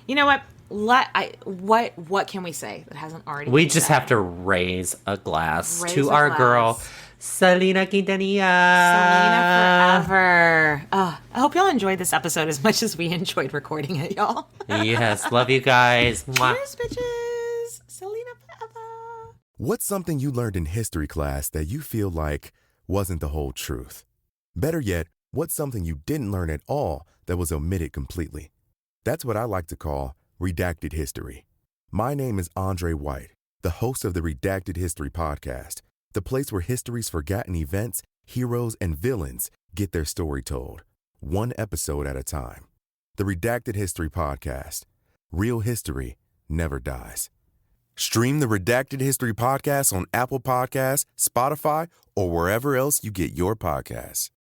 You know what? What can we say that hasn't already? We been just said? have to raise a glass to our girl, Selena Quintanilla. Selena forever. I hope y'all enjoyed this episode as much as we enjoyed recording it, y'all. Yes, love you guys. Mwah. Cheers, bitches. Selena forever. What's something you learned in history class that you feel like wasn't the whole truth? Better yet, what's something you didn't learn at all that was omitted completely? That's what I like to call redacted history. My name is Andre White, the host of the Redacted History Podcast, the place where history's forgotten events, heroes, and villains get their story told, one episode at a time. The Redacted History Podcast. Real history never dies. Stream the Redacted History Podcast on Apple Podcasts, Spotify, or wherever else you get your podcasts.